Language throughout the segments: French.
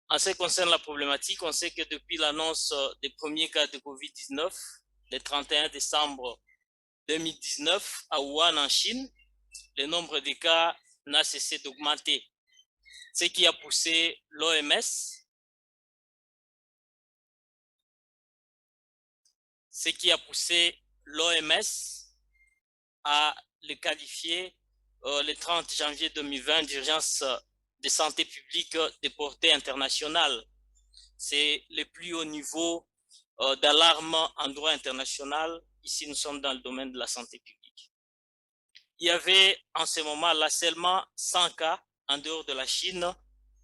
En ce qui concerne la problématique, on sait que depuis l'annonce des premiers cas de Covid-19, le 31 décembre 2019, à Wuhan, en Chine, le nombre de cas n'a cessé d'augmenter, ce qui a poussé l'OMS à le qualifier le 30 janvier 2020 d'urgence de santé publique de portée internationale. C'est le plus haut niveau d'alarme en droit international. Ici, nous sommes dans le domaine de la santé publique. Il y avait en ce moment-là seulement 100 cas en dehors de la Chine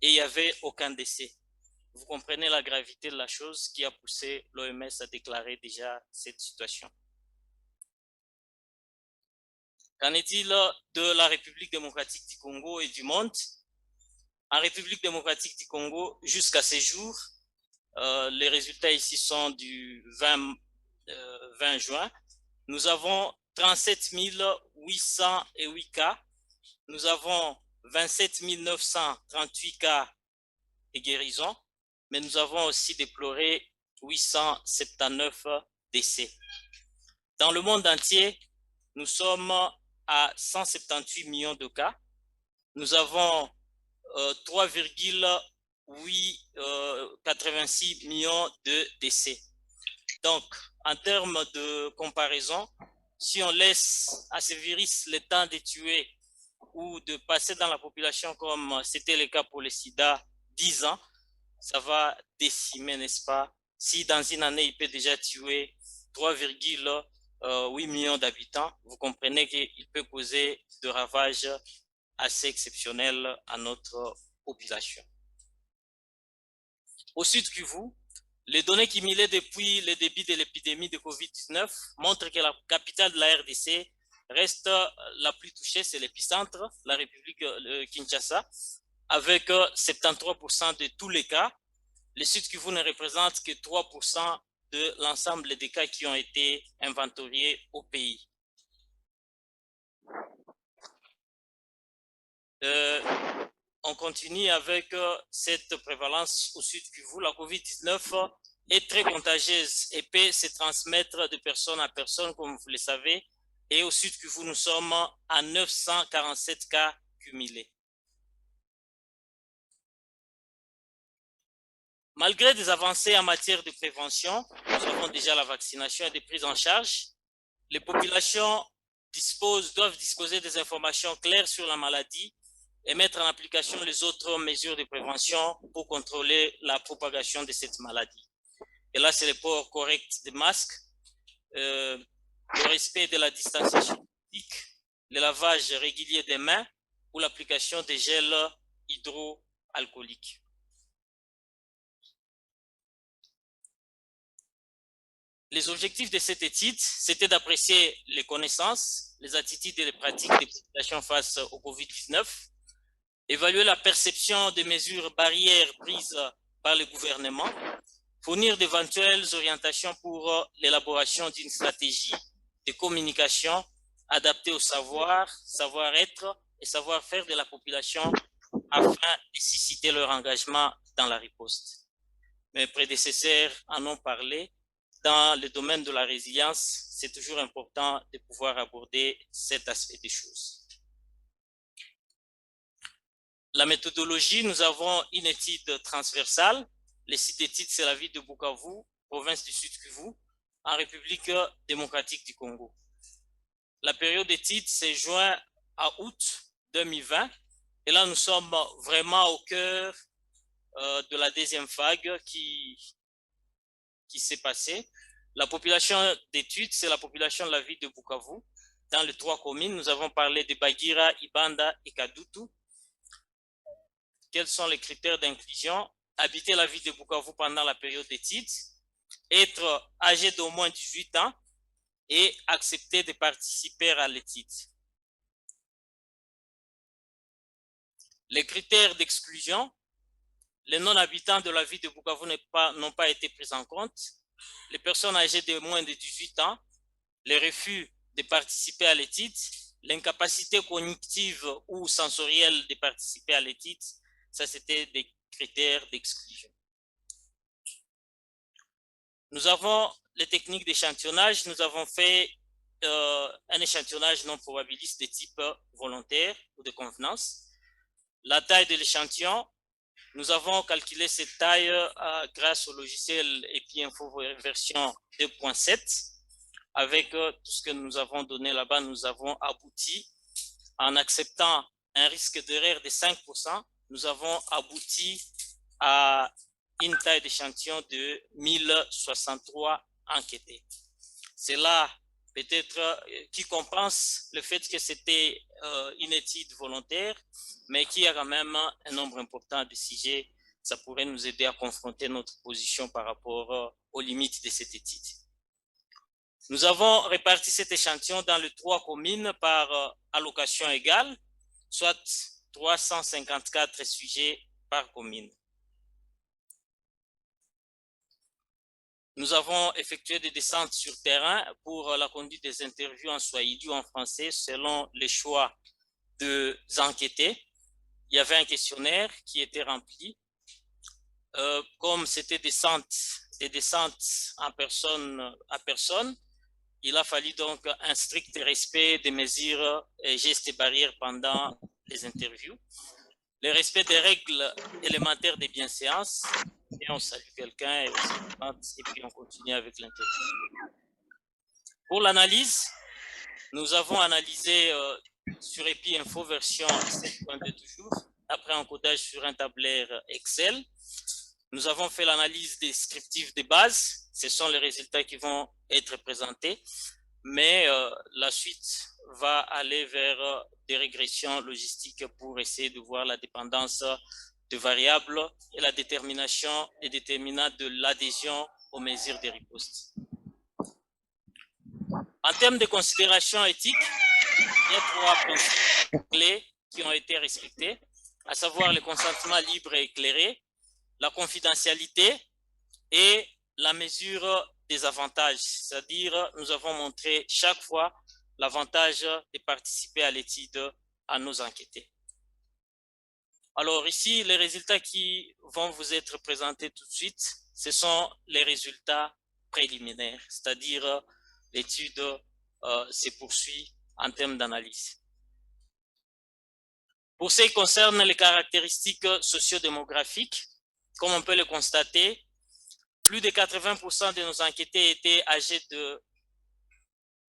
et il n'y avait aucun décès. Vous comprenez la gravité de la chose qui a poussé l'OMS à déclarer déjà cette situation. Qu'en est-il de la République démocratique du Congo et du monde? En République démocratique du Congo, jusqu'à ces jours, les résultats ici sont du 20 juin. Nous avons 37 808 cas. Nous avons 27 938 cas de guérison, mais nous avons aussi déploré 879 décès. Dans le monde entier, nous sommes à 178 millions de cas. Nous avons 3,86 millions de décès. Donc, en termes de comparaison, si on laisse à ce virus le temps de tuer ou de passer dans la population comme c'était le cas pour le sida 10 ans, ça va décimer, n'est-ce pas? Si dans une année, il peut déjà tuer 3,8 millions d'habitants, vous comprenez qu'il peut causer de ravages assez exceptionnels à notre population. Au Sud Kivu, les données cumulées depuis le début de l'épidémie de Covid-19 montrent que la capitale de la RDC reste la plus touchée, c'est l'épicentre, la République Kinshasa, avec 73% de tous les cas. Le Sud Kivu ne représente que 3% de l'ensemble des cas qui ont été inventoriés au pays. On continue avec cette prévalence au Sud Kivu. La COVID-19 est très contagieuse et peut se transmettre de personne à personne, comme vous le savez. Et au Sud Kivu, nous sommes à 947 cas cumulés. Malgré des avancées en matière de prévention, nous avons déjà la vaccination et des prises en charge. Les populations doivent disposer des informations claires sur la maladie et mettre en application les autres mesures de prévention pour contrôler la propagation de cette maladie. Et là, c'est le port correct des masques, le respect de la distanciation physique, le lavage régulier des mains ou l'application des gels hydroalcooliques. Les objectifs de cette étude, c'était d'apprécier les connaissances, les attitudes et les pratiques des populations face au COVID-19, évaluer la perception des mesures barrières prises par le gouvernement, fournir d'éventuelles orientations pour l'élaboration d'une stratégie de communication adaptée au savoir-être et savoir-faire de la population afin de susciter leur engagement dans la riposte. Mes prédécesseurs en ont parlé. Dans le domaine de la résilience, c'est toujours important de pouvoir aborder cet aspect des choses. La méthodologie, nous avons une étude transversale. Le site d'étude, c'est la ville de Bukavu, province du Sud Kivu, en République démocratique du Congo. La période d'étude, c'est juin à août 2020. Et là, nous sommes vraiment au cœur de la deuxième vague qui s'est passée. La population d'études, c'est la population de la ville de Bukavu. Dans les 3 communes, nous avons parlé de Bagira, Ibanda et Kadutu. Quels sont les critères d'inclusion? Habiter la ville de Bukavu pendant la période d'études, être âgé d'au moins 18 ans et accepter de participer à l'étude. Les critères d'exclusion, les non-habitants de la ville de Bukavu n'ont pas été pris en compte. Les personnes âgées de moins de 18 ans, les refus de participer à l'étude, l'incapacité cognitive ou sensorielle de participer à l'étude, ça c'était des critères d'exclusion. Nous avons les techniques d'échantillonnage. Nous avons fait un échantillonnage non probabiliste de type volontaire ou de convenance. La taille de l'échantillon, nous avons calculé cette taille grâce au logiciel EpiInfo version 2.7. Avec tout ce que nous avons donné là-bas, nous avons abouti, en acceptant un risque d'erreur de 5%, nous avons abouti à une taille d'échantillon de 1063 enquêtés. C'est là peut-être qui compense le fait que c'était une étude volontaire, mais qui a quand même un nombre important de sujets. Ça pourrait nous aider à confronter notre position par rapport aux limites de cette étude. Nous avons réparti cet échantillon dans les 3 communes par allocation égale, soit 354 sujets par commune. Nous avons effectué des descentes sur terrain pour la conduite des interviews en swahili ou en français selon les choix des enquêtés. Il y avait un questionnaire qui était rempli. Comme c'était des descentes en personne à personne, il a fallu donc un strict respect des mesures et gestes et barrières pendant les interviews. Le respect des règles élémentaires des bienséances. Et on salue quelqu'un et puis on continue avec l'interview. Pour l'analyse, nous avons analysé sur EpiInfo version 7.2 toujours, après encodage sur un tableur Excel. Nous avons fait l'analyse descriptive des bases. Ce sont les résultats qui vont être présentés. Mais la suite va aller vers des régressions logistiques pour essayer de voir la dépendance de variables et la détermination des déterminants de l'adhésion aux mesures de riposte. En termes de considérations éthiques, il y a 3 principes clés qui ont été respectés, à savoir le consentement libre et éclairé, la confidentialité et la mesure des avantages, c'est-à-dire nous avons montré chaque fois l'avantage de participer à l'étude à nos enquêtés. Alors ici, les résultats qui vont vous être présentés tout de suite, ce sont les résultats préliminaires, c'est-à-dire l'étude se poursuit en termes d'analyse. Pour ce qui concerne les caractéristiques sociodémographiques, comme on peut le constater, plus de 80% de nos enquêtés étaient âgés de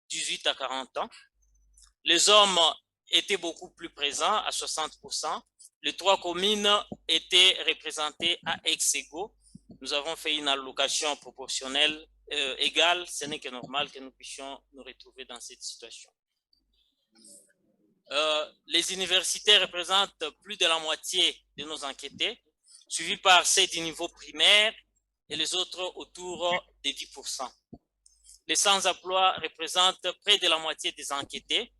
18 à 40 ans. Les hommes étaient beaucoup plus présents à 60%. Les 3 communes étaient représentées à ex-égaux. Nous avons fait une allocation proportionnelle égale. Ce n'est que normal que nous puissions nous retrouver dans cette situation. Les universités représentent plus de la moitié de nos enquêtés, suivis par ceux du niveau primaire et les autres autour de 10%. Les sans-emploi représentent près de la moitié des enquêtés.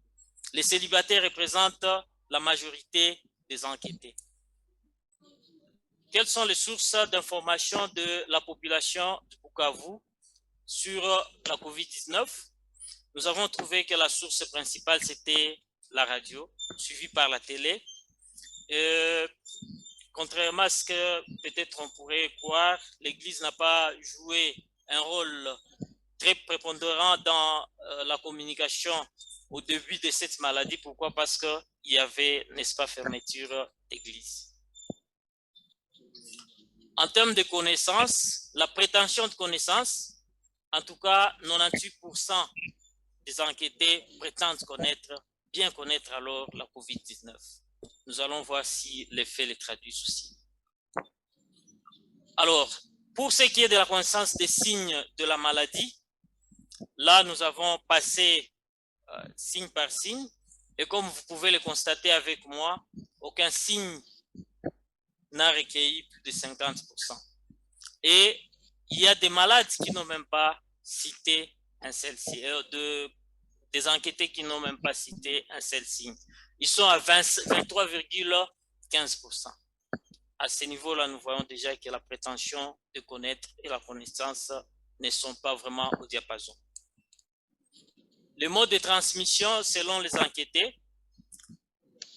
Les célibataires représentent la majorité des enquêtés. Quelles sont les sources d'information de la population de Bukavu sur la COVID-19? Nous avons trouvé que la source principale, c'était la radio, suivie par la télé. Contrairement à ce que peut-être on pourrait croire, l'Église n'a pas joué un rôle très prépondérant dans la communication au début de cette maladie. Pourquoi? Parce qu'il y avait, n'est-ce pas, fermeture d'église. En termes de connaissances, la prétention de connaissance, en tout cas, 98% des enquêtés prétendent bien connaître alors la COVID-19. Nous allons voir si les faits les traduisent aussi. Alors, pour ce qui est de la connaissance des signes de la maladie, là, nous avons passé signe par signe, et comme vous pouvez le constater avec moi, aucun signe n'a recueilli plus de 50%. Et il y a des malades qui n'ont même pas cité un seul signe, des enquêtés qui n'ont même pas cité un seul signe. Ils sont à 23,15%. À ce niveau-là, nous voyons déjà que la prétention de connaître et la connaissance ne sont pas vraiment au diapason. Le mode de transmission, selon les enquêtés,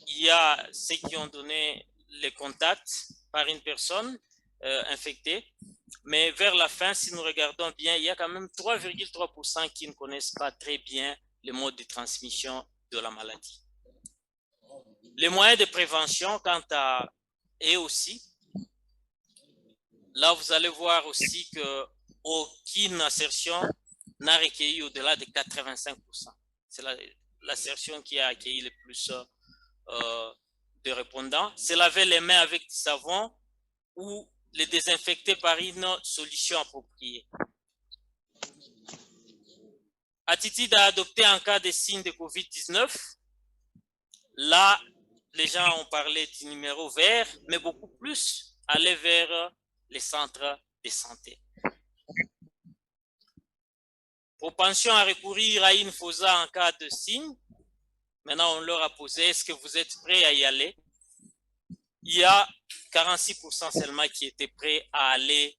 il y a ceux qui ont donné les contacts, par une personne infectée. Mais vers la fin, si nous regardons bien, il y a quand même 3,3% qui ne connaissent pas très bien les modes de transmission de la maladie. Les moyens de prévention, quant à eux aussi, là vous allez voir aussi qu'aucune assertion n'a recueilli au-delà de 85%. C'est l'assertion qui a accueilli le plus de répondants. Se laver les mains avec du savon ou les désinfecter par une solution appropriée. Attitude à adopter en cas de signes de COVID-19. Là, les gens ont parlé du numéro vert, mais beaucoup plus aller vers les centres de santé. Propension à recourir à une FOSA en cas de signe. Maintenant, on leur a posé, est-ce que vous êtes prêts à y aller? Il y a 46% seulement qui étaient prêts à aller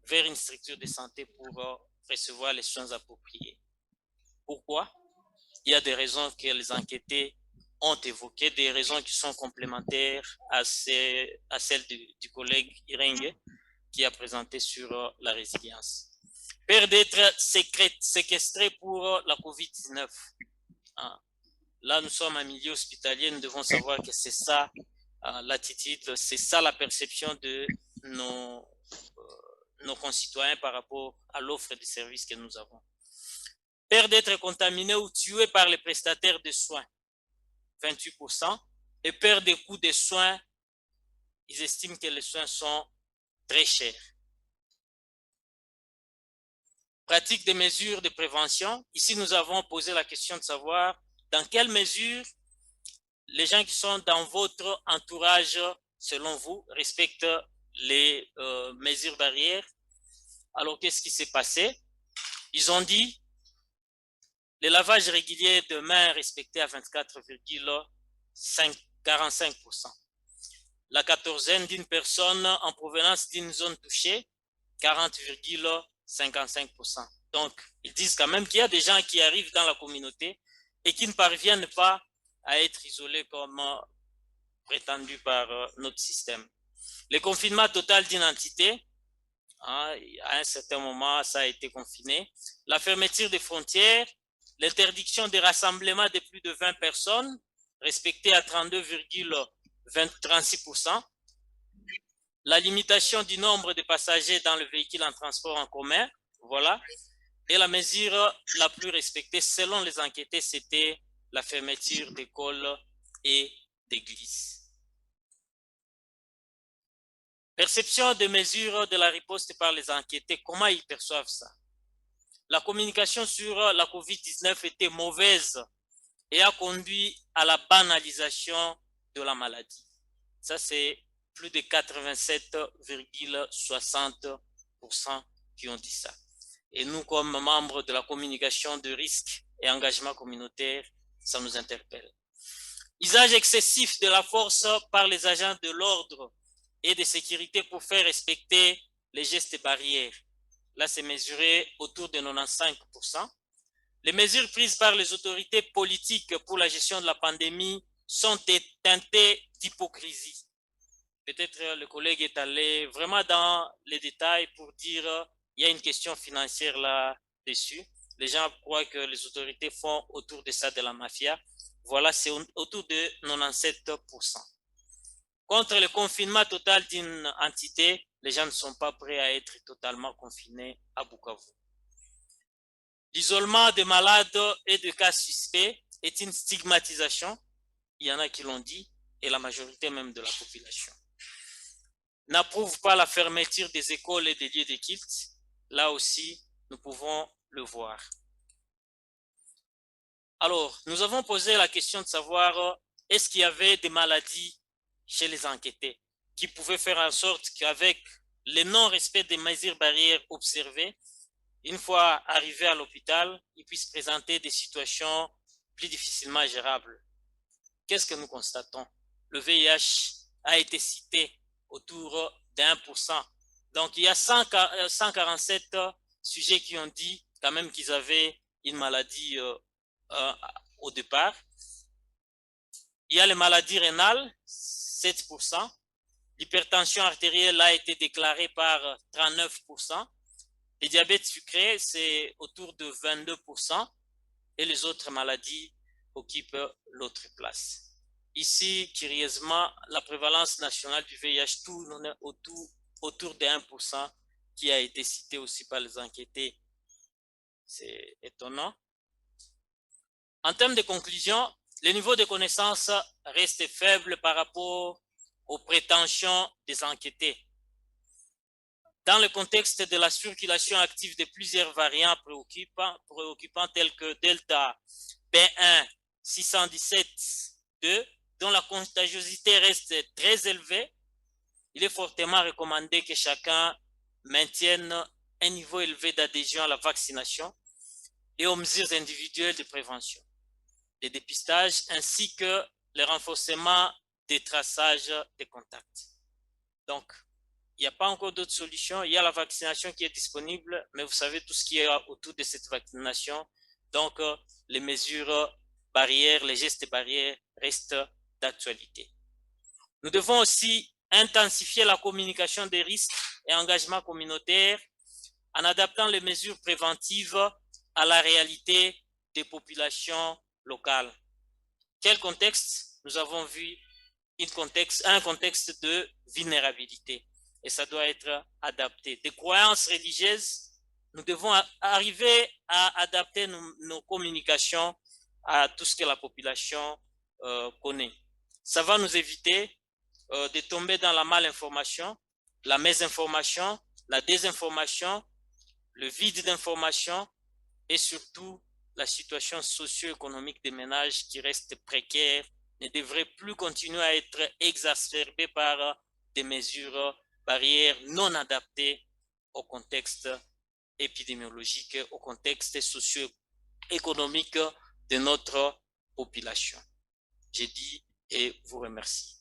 vers une structure de santé pour recevoir les soins appropriés. Pourquoi? Il y a des raisons que les enquêtés ont évoquées, des raisons qui sont complémentaires à celles du collègue Irengue qui a présenté sur la résilience. Peur d'être séquestré pour la COVID-19. Là, nous sommes en milieu hospitalier, nous devons savoir que c'est ça l'attitude, c'est ça la perception de nos concitoyens par rapport à l'offre de services que nous avons. Peur d'être contaminé ou tué par les prestataires de soins, 28%, et peur des coûts des soins, ils estiment que les soins sont très chers. Pratique des mesures de prévention. Ici, nous avons posé la question de savoir dans quelle mesure les gens qui sont dans votre entourage, selon vous, respectent les mesures barrières. Alors, qu'est-ce qui s'est passé? Ils ont dit le lavage régulier de mains respecté à 24,45%. La quatorzaine d'une personne en provenance d'une zone touchée, 40,55%. Donc, ils disent quand même qu'il y a des gens qui arrivent dans la communauté et qui ne parviennent pas à être isolés comme prétendu par notre système. Le confinement total d'une entité, à un certain moment, ça a été confiné. La fermeture des frontières, l'interdiction des rassemblements de plus de 20 personnes, respectée à 32,36%. La limitation du nombre de passagers dans le véhicule en transport en commun, voilà. Et la mesure la plus respectée, selon les enquêtés, c'était la fermeture d'écoles et d'églises. Perception des mesures de la riposte par les enquêtés, comment ils perçoivent ça? La communication sur la COVID-19 était mauvaise et a conduit à la banalisation de la maladie. Ça, c'est plus de 87,60% qui ont dit ça. Et nous, comme membres de la communication de risque et engagement communautaire, ça nous interpelle. Usage excessif de la force par les agents de l'ordre et de sécurité pour faire respecter les gestes barrières. Là, c'est mesuré autour de 95%. Les mesures prises par les autorités politiques pour la gestion de la pandémie sont teintées d'hypocrisie. Peut-être le collègue est allé vraiment dans les détails pour dire il y a une question financière là-dessus. Les gens croient que les autorités font autour de ça de la mafia. Voilà, c'est autour de 97%. Contre le confinement total d'une entité, les gens ne sont pas prêts à être totalement confinés à Bukavu. L'isolement des malades et de cas suspects est une stigmatisation, il y en a qui l'ont dit, et la majorité même de la population. N'approuve pas la fermeture des écoles et des lieux de culte, là aussi, nous pouvons le voir. Alors, nous avons posé la question de savoir est-ce qu'il y avait des maladies chez les enquêtés qui pouvaient faire en sorte qu'avec le non-respect des mesures barrières observées, une fois arrivés à l'hôpital, ils puissent présenter des situations plus difficilement gérables. Qu'est-ce que nous constatons? Le VIH a été cité autour de 1%. Donc, il y a 147 sujets qui ont dit quand même qu'ils avaient une maladie au départ. Il y a les maladies rénales, 7%. L'hypertension artérielle a été déclarée par 39%. Le diabète sucré, c'est autour de 22%. Et les autres maladies occupent l'autre place. Ici, curieusement, la prévalence nationale du VIH tourne autour de 1% qui a été cité aussi par les enquêtés. C'est étonnant. En termes de conclusion, le niveau de connaissance reste faible par rapport aux prétentions des enquêtés. Dans le contexte de la circulation active de plusieurs variants préoccupants tels que Delta, B1, 617.2, dont la contagiosité reste très élevée, il est fortement recommandé que chacun maintienne un niveau élevé d'adhésion à la vaccination et aux mesures individuelles de prévention, de dépistage, ainsi que le renforcement des traçages des contacts. Donc, il n'y a pas encore d'autres solutions. Il y a la vaccination qui est disponible, mais vous savez tout ce qui est autour de cette vaccination. Donc, les mesures barrières, les gestes barrières restent d'actualité. Nous devons aussi intensifier la communication des risques et engagements communautaires en adaptant les mesures préventives à la réalité des populations locales. Quel contexte? Nous avons vu un contexte de vulnérabilité et ça doit être adapté. Des croyances religieuses, nous devons arriver à adapter nos communications à tout ce que la population connaît. Ça va nous éviter de tomber dans la malinformation, la mésinformation, la désinformation, le vide d'information et surtout la situation socio-économique des ménages qui reste précaire ne devrait plus continuer à être exacerbée par des mesures barrières non adaptées au contexte épidémiologique, au contexte socio-économique de notre population. J'ai dit et vous remercie.